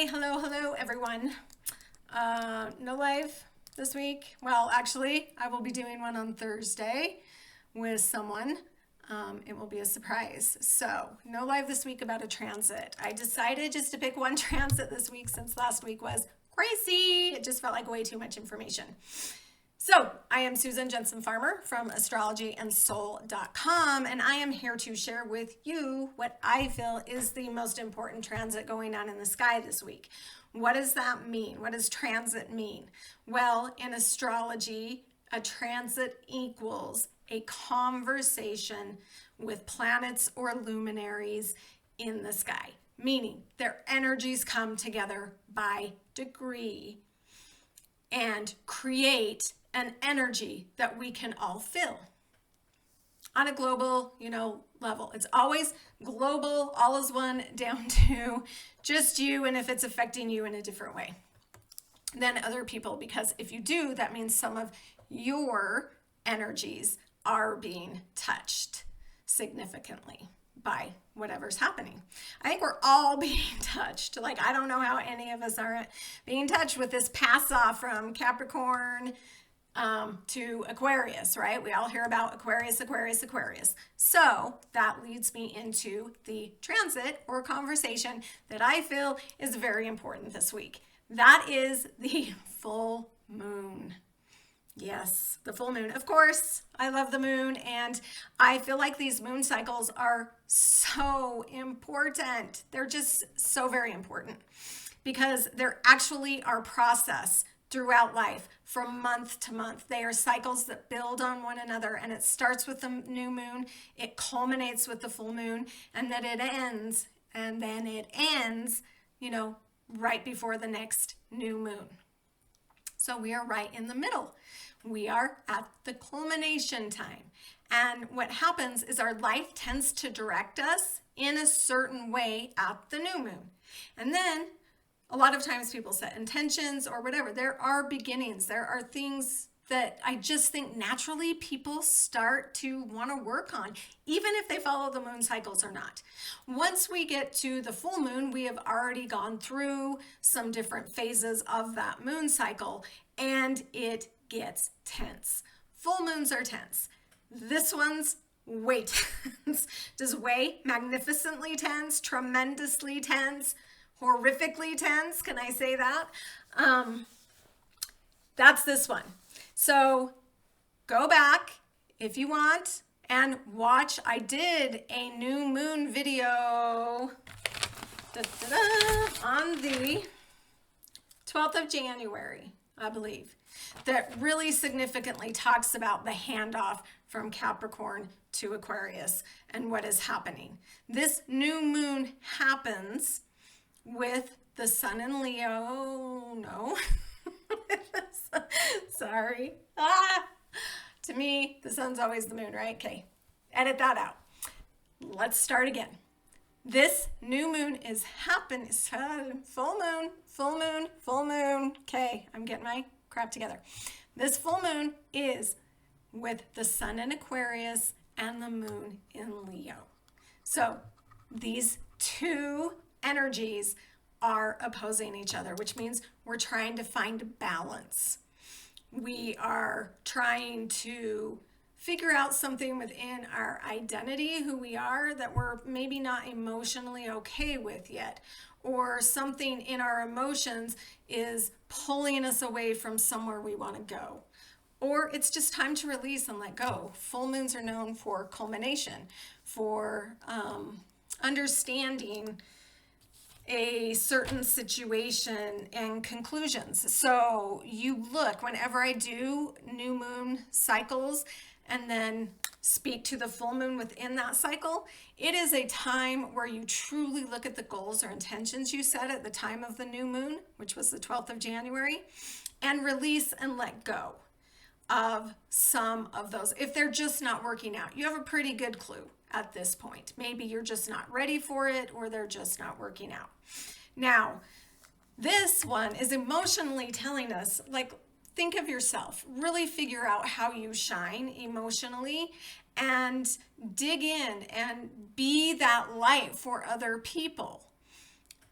Hi, hello everyone. No live this week. Well, actually, I will be doing one on Thursday with someone. It will be a surprise. So, no live this week about a transit. I decided just to pick one transit this week since last week was crazy. It just felt like way too much information. So, I am Susan Jensen Farmer from astrologyandsoul.com, and I am here to share with you what I feel is the most important transit going on in the sky this week. What does that mean? What does transit mean? Well, in astrology, a transit equals a conversation with planets or luminaries in the sky, meaning their energies come together by degree and create an energy that we can all feel on a global, level. It's always global, all is one, down to just you, and if it's affecting you in a different way than other people, because if you do, that means some of your energies are being touched significantly by whatever's happening. I think we're all being touched. Like, I don't know how any of us aren't being touched with this pass off from Capricorn to Aquarius, right? We all hear about Aquarius. So that leads me into the transit or conversation that I feel is very important this week. That is the full moon. Yes, the full moon. Of course, I love the moon, and I feel like these moon cycles are so important. They're just so very important because they're actually our process throughout life from month to month. They are cycles that build on one another, and it starts with the new moon, it culminates with the full moon, and then it ends, right before the next new moon. So we are right in the middle. We are at the culmination time. And what happens is our life tends to direct us in a certain way at the new moon. And then a lot of times people set intentions or whatever. There are beginnings. There are things that I just think naturally people start to want to work on, even if they follow the moon cycles or not. Once we get to the full moon, we have already gone through some different phases of that moon cycle, and it gets tense. Full moons are tense. This one's way tense. Just way magnificently tense, tremendously tense, horrifically tense. Can I say that? That's this one. So go back if you want and watch. I did a new moon video on the 12th of January, I believe, that really significantly talks about the handoff from Capricorn to Aquarius and what is happening. This new moon happens with the sun in Leo. No. Sorry. To me, the sun's always the moon, right? Okay. Edit that out. Let's start again. This new moon is happening. Full moon. Okay, I'm getting my crap together. This full moon is with the sun in Aquarius and the moon in Leo. So these two energies are opposing each other, which means we're trying to find balance. We are trying to figure out something within our identity, who we are, that we're maybe not emotionally okay with yet, or something in our emotions is pulling us away from somewhere we want to go. Or it's just time to release and let go. Full moons are known for culmination, for understanding a certain situation and conclusions. So you look, whenever I do new moon cycles and then speak to the full moon within that cycle, it is a time where you truly look at the goals or intentions you set at the time of the new moon, which was the 12th of January, and release and let go of some of those. If they're just not working out, you have a pretty good clue at this point. Maybe you're just not ready for it, or they're just not working out. Now, this one is emotionally telling us, like, think of yourself, really figure out how you shine emotionally and dig in and be that light for other people.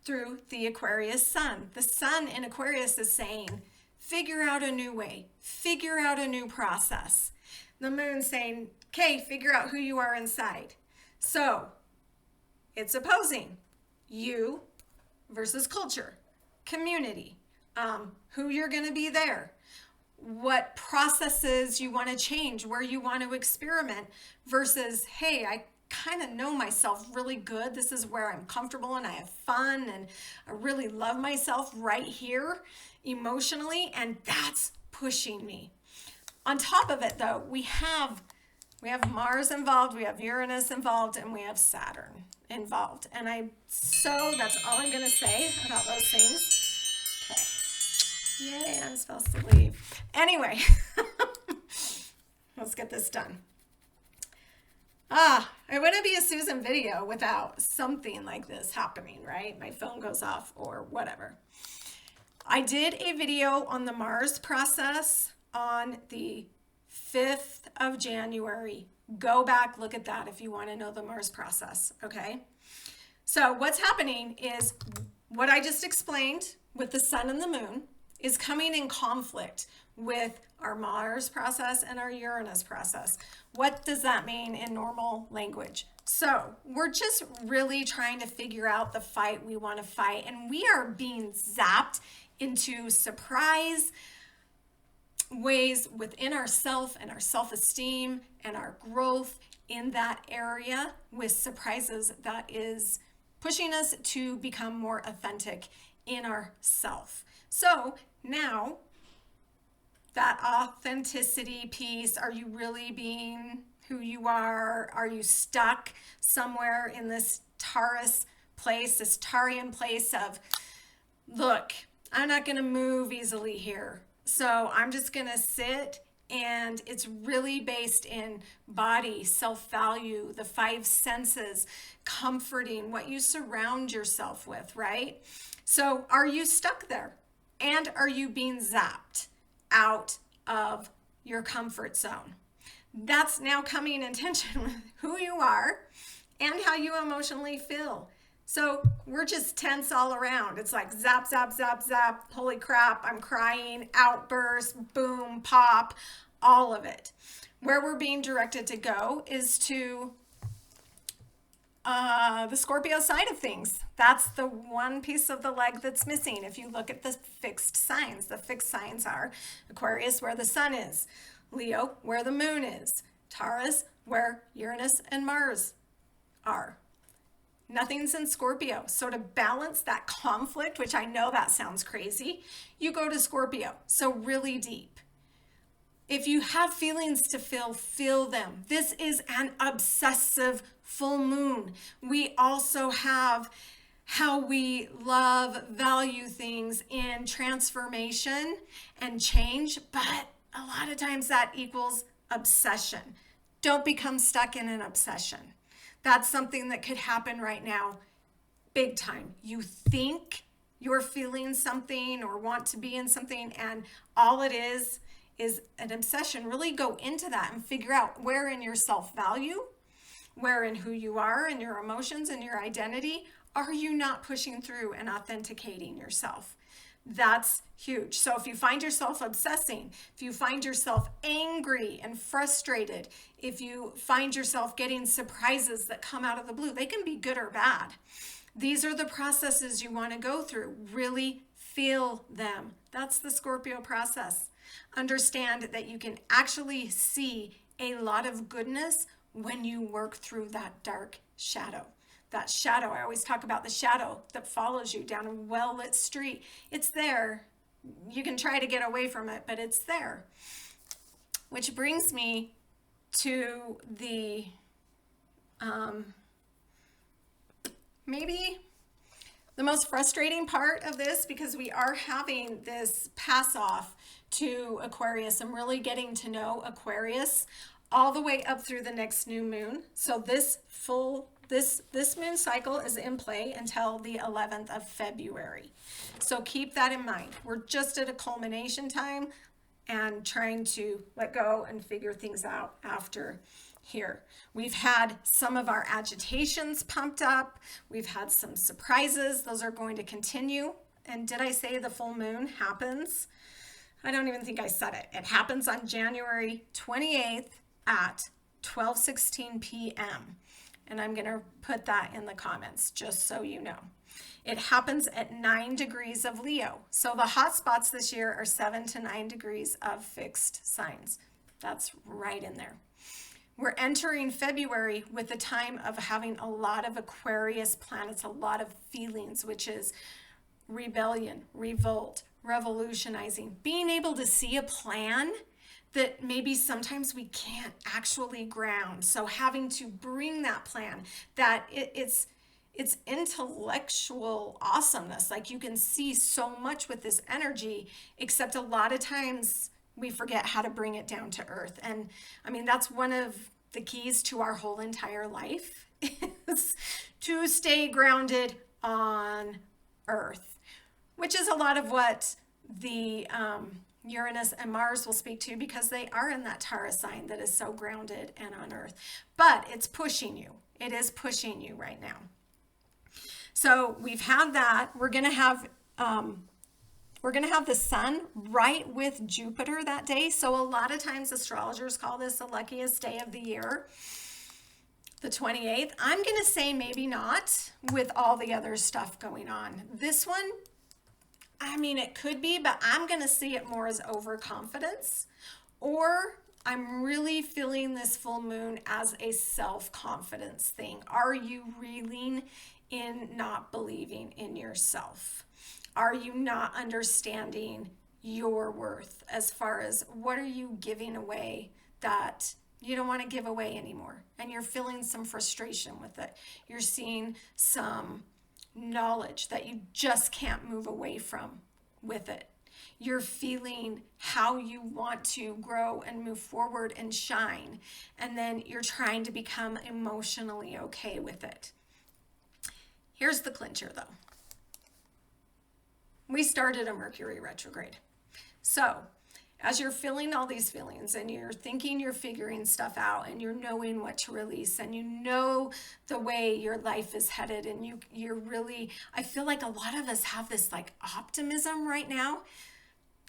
through the Aquarius sun. The sun in Aquarius is saying, figure out a new way, figure out a new process. The moon's saying, okay, figure out who you are inside. So it's opposing you versus culture, community, who you're going to be there, what processes you want to change, where you want to experiment, versus, hey, I kind of know myself really good. This is where I'm comfortable and I have fun and I really love myself right here emotionally, and that's pushing me. On top of it, though, we have Mars involved, we have Uranus involved, and we have Saturn involved. And that's all I'm going to say about those things. Okay. Yay, I'm supposed to leave. Anyway, let's get this done. It wouldn't be a Susan video without something like this happening, right? My phone goes off or whatever. I did a video on the Mars process on the 5th of January. Go back, look at that if you want to know the Mars process, okay? So what's happening is what I just explained with the sun and the moon is coming in conflict with our Mars process and our Uranus process. What does that mean in normal language? So we're just really trying to figure out the fight we want to fight, and we are being zapped into surprise ways within ourself and our self-esteem and our growth in that area with surprises that is pushing us to become more authentic in ourself. So now that authenticity piece, are you really being who you are? Are you stuck somewhere in this Taurus place, this Taurean place of, look, I'm not going to move easily here. So I'm just going to sit, and it's really based in body, self-value, the 5 senses, comforting, what you surround yourself with, right? So are you stuck there? And are you being zapped out of your comfort zone? That's now coming in tension with who you are and how you emotionally feel. So we're just tense all around. It's like zap, zap, zap, zap. Holy crap, I'm crying, outburst, boom, pop, all of it. Where we're being directed to go is to the Scorpio side of things. That's the one piece of the leg that's missing. If you look at the fixed signs are Aquarius, where the sun is, Leo, where the moon is, Taurus, where Uranus and Mars are. Nothing's in Scorpio. So to balance that conflict, which I know that sounds crazy, you go to Scorpio. So really deep. If you have feelings to feel them. This is an obsessive full moon. We also have how we love, value things in transformation and change, but a lot of times that equals obsession. Don't become stuck in an obsession. That's something that could happen right now, big time. You think you're feeling something or want to be in something, and all it is an obsession. Really go into that and figure out where in your self-value, where in who you are and your emotions and your identity, are you not pushing through and authenticating yourself? That's huge. So if you find yourself obsessing, if you find yourself angry and frustrated, if you find yourself getting surprises that come out of the blue, they can be good or bad. These are the processes you want to go through. Really feel them. That's the Scorpio process. Understand that you can actually see a lot of goodness when you work through that dark shadow. That shadow, I always talk about the shadow that follows you down a well-lit street. It's there. You can try to get away from it, but it's there. Which brings me to the, maybe the most frustrating part of this, because we are having this pass off to Aquarius. I'm really getting to know Aquarius all the way up through the next new moon. So this moon cycle is in play until the 11th of February. So keep that in mind. We're just at a culmination time and trying to let go and figure things out after here. We've had some of our agitations pumped up. We've had some surprises. Those are going to continue. And did I say the full moon happens? I don't even think I said it. It happens on January 28th at 12:16 p.m. And I'm going to put that in the comments just so you know. It happens at 9 degrees of Leo. So the hot spots this year are 7 to 9 degrees of fixed signs. That's right in there. We're entering February with a time of having a lot of Aquarius planets, a lot of feelings, which is rebellion, revolt, revolutionizing, being able to see a plan that maybe sometimes we can't actually ground. So having to bring that plan, that it's intellectual awesomeness. Like you can see so much with this energy, except a lot of times we forget how to bring it down to earth. And I mean, that's one of the keys to our whole entire life is to stay grounded on earth, which is a lot of what the Uranus and Mars will speak to, because they are in that Taurus sign that is so grounded and on earth. But it's pushing you. It is pushing you right now. So we've had that. We're going to have the sun right with Jupiter that day. So a lot of times astrologers call this the luckiest day of the year, the 28th. I'm going to say maybe not with all the other stuff going on. This one, I mean, it could be, but I'm going to see it more as overconfidence, or I'm really feeling this full moon as a self-confidence thing. Are you reeling in not believing in yourself? Are you not understanding your worth as far as what are you giving away that you don't want to give away anymore? And you're feeling some frustration with it. You're seeing some knowledge that you just can't move away from with it. You're feeling how you want to grow and move forward and shine. And then you're trying to become emotionally okay with it. Here's the clincher though. We started a Mercury retrograde. So as you're feeling all these feelings and you're thinking you're figuring stuff out and you're knowing what to release and you know the way your life is headed, and you're really, I feel like a lot of us have this like optimism right now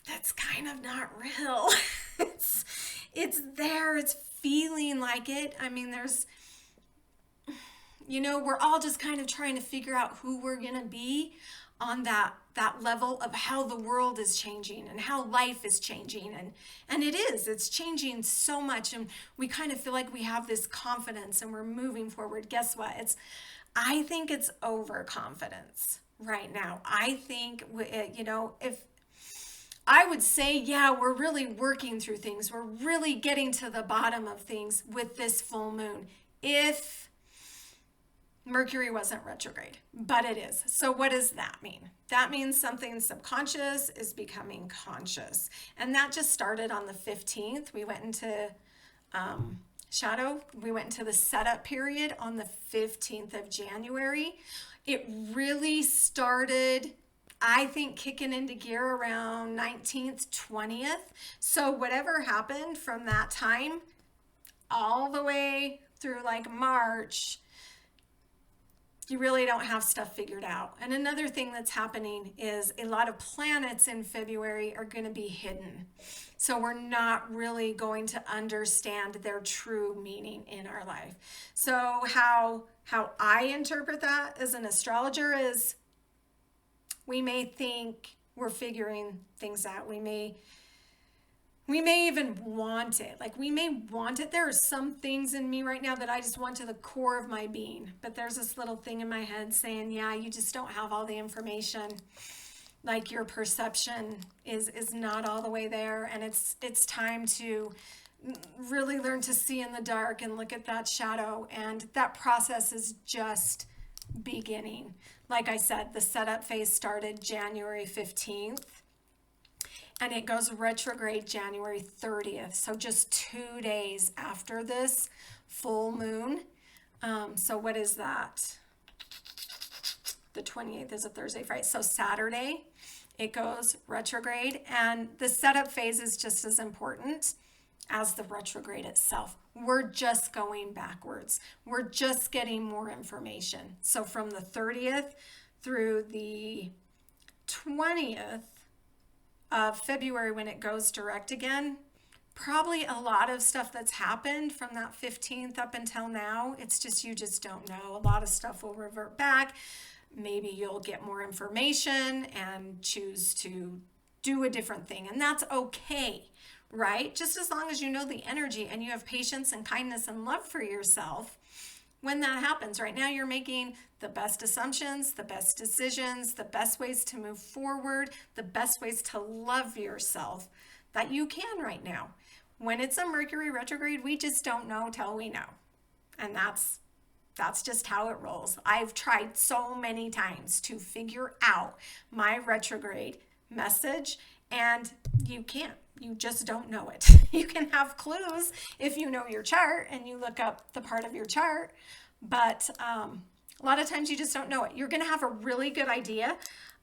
that's kind of not real. It's there, it's feeling like it. I mean, there's, you know, we're all just kind of trying to figure out who we're going to be on that level of how the world is changing and how life is changing. And it's changing so much. And we kind of feel like we have this confidence and we're moving forward. Guess what? I think it's overconfidence right now. I think, you know, if I would say, yeah, we're really working through things. We're really getting to the bottom of things with this full moon. If Mercury wasn't retrograde, but it is. So what does that mean? That means something subconscious is becoming conscious. And that just started on the 15th. We went into shadow. We went into the setup period on the 15th of January. It really started, I think, kicking into gear around 19th, 20th. So whatever happened from that time all the way through like March, you really don't have stuff figured out. And another thing that's happening is a lot of planets in February are going to be hidden. So we're not really going to understand their true meaning in our life. So how I interpret that as an astrologer is we may think we're figuring things out. We may even want it. Like we may want it. There are some things in me right now that I just want to the core of my being. But there's this little thing in my head saying, yeah, you just don't have all the information. Like your perception is not all the way there. And it's time to really learn to see in the dark and look at that shadow. And that process is just beginning. Like I said, the setup phase started January 15th. And it goes retrograde January 30th. So just 2 days after this full moon. So what is that? The 28th is a Thursday, Friday. So Saturday, it goes retrograde. And the setup phase is just as important. as the retrograde itself. We're just going backwards. We're just getting more information. So from the 30th through the 20th of February, when it goes direct again, probably a lot of stuff that's happened from that 15th up until now. It's just, you just don't know. A lot of stuff will revert back. Maybe you'll get more information and choose to do a different thing. And that's okay, right? Just as long as you know the energy and you have patience and kindness and love for yourself when that happens. Right now, you're making the best assumptions, the best decisions, the best ways to move forward, the best ways to love yourself that you can right now. When it's a Mercury retrograde, we just don't know till we know. And that's just how it rolls. I've tried so many times to figure out my retrograde message, and you can't. You just don't know it. You can have clues if you know your chart and you look up the part of your chart, but a lot of times you just don't know it. You're going to have a really good idea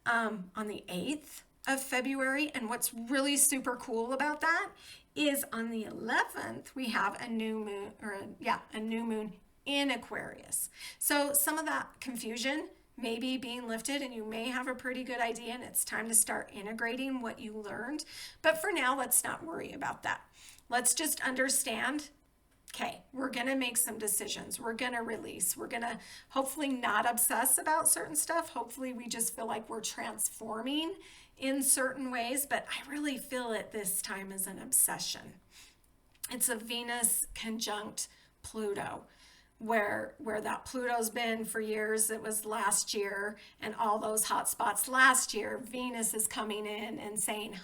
on the 8th of February, and what's really super cool about that is on the 11th we have a new moon in Aquarius. So some of that confusion may be being lifted, and you may have a pretty good idea, and it's time to start integrating what you learned. But for now, let's not worry about that. Let's just understand, okay, we're going to make some decisions. We're going to release. We're going to hopefully not obsess about certain stuff. Hopefully we just feel like we're transforming in certain ways, but I really feel it this time as an obsession. It's a Venus conjunct Pluto, where that Pluto's been for years. It was last year, and all those hot spots last year. Venus is coming in and saying,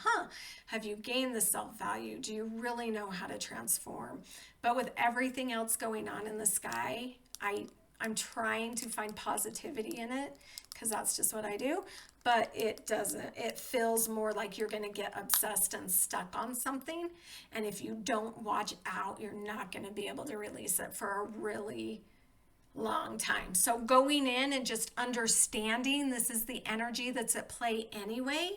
have you gained the self-value? Do you really know how to transform? But with everything else going on in the sky, I'm trying to find positivity in it, because that's just what I do. But it doesn't. It feels more like you're going to get obsessed and stuck on something. And if you don't watch out, you're not going to be able to release it for a really long time. So going in and just understanding this is the energy that's at play anyway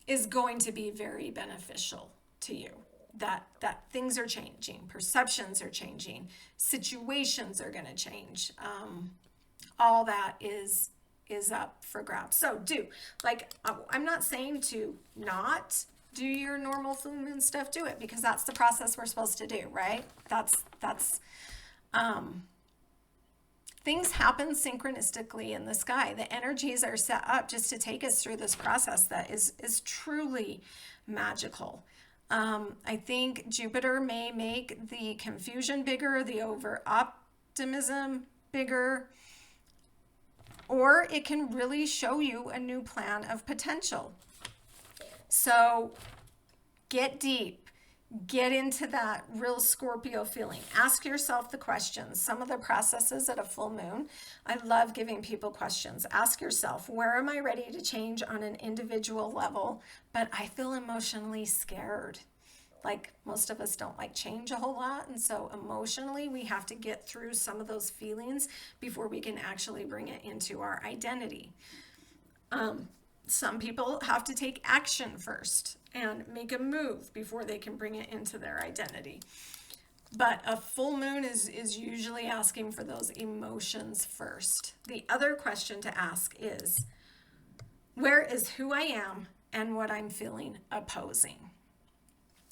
is going to be very beneficial to you. That things are changing, perceptions are changing, situations are going to change. All that is up for grabs. So I'm not saying to not do your normal full moon stuff. Do it, because that's the process we're supposed to do, right? That's things happen synchronistically in the sky. The energies are set up just to take us through this process that is truly magical. I think Jupiter may make the confusion bigger, the over optimism bigger, or it can really show you a new plan of potential. So get deep, get into that real Scorpio feeling. Ask yourself the questions. Some of the processes at a full moon, I love giving people questions. Ask yourself, where am I ready to change on an individual level, but I feel emotionally scared? Like, most of us don't like change a whole lot, and so emotionally we have to get through some of those feelings before we can actually bring it into our identity. Some people have to take action first and make a move before they can bring it into their identity. But a full moon is usually asking for those emotions first. The other question to ask is, where is who I am and what I'm feeling opposing?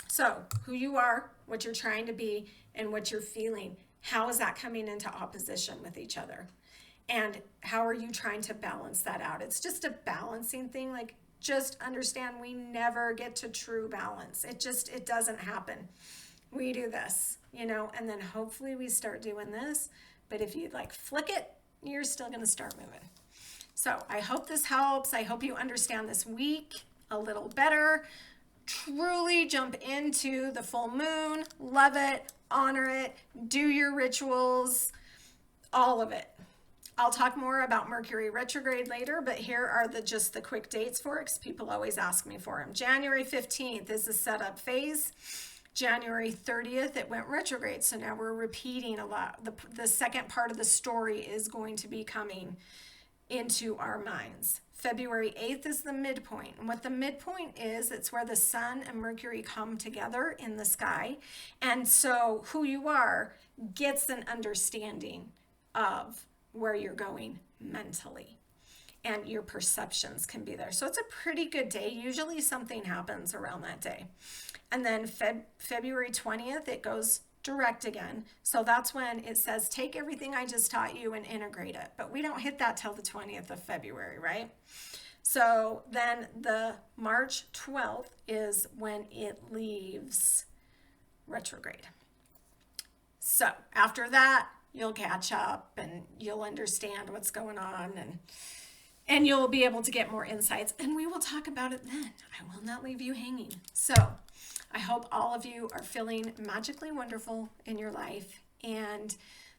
So who you are, what you're trying to be, and what you're feeling, how is that coming into opposition with each other? And how are you trying to balance that out? It's just a balancing thing. Like, just understand we never get to true balance. It doesn't happen. We do this, and then hopefully we start doing this. But if you flick it, you're still going to start moving. So I hope this helps. I hope you understand this week a little better. Truly jump into the full moon, love it, honor it, do your rituals, all of it. I'll talk more about Mercury retrograde later, but here are just the quick dates for it, because people always ask me for them. January 15th is the setup phase. January 30th, it went retrograde, so now we're repeating a lot. The second part of the story is going to be coming into our minds. February 8th is the midpoint. And what the midpoint is, it's where the sun and Mercury come together in the sky. And so who you are gets an understanding of where you're going mentally. And your perceptions can be there. So it's a pretty good day. Usually something happens around that day. And then February 20th, it goes direct again. So that's when it says, take everything I just taught you and integrate it. But we don't hit that till the 20th of February, right? So then the March 12th is when it leaves retrograde. So after that, you'll catch up and you'll understand what's going on, and you'll be able to get more insights, and we will talk about it then. I will not leave you hanging. So I hope all of you are feeling magically wonderful in your life, and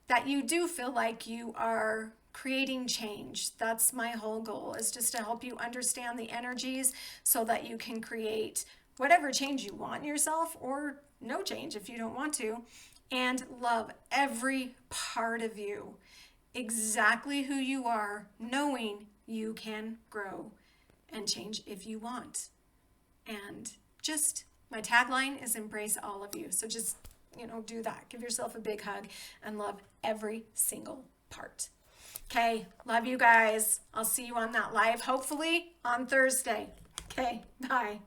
that you do feel like you are creating change. That's my whole goal, is just to help you understand the energies so that you can create whatever change you want in yourself, or no change if you don't want to, and love every part of you, exactly who you are, knowing you can grow and change if you want. And just, my tagline is embrace all of you. So just, do that. Give yourself a big hug and love every single part. Okay, love you guys. I'll see you on that live, hopefully on Thursday. Okay, bye.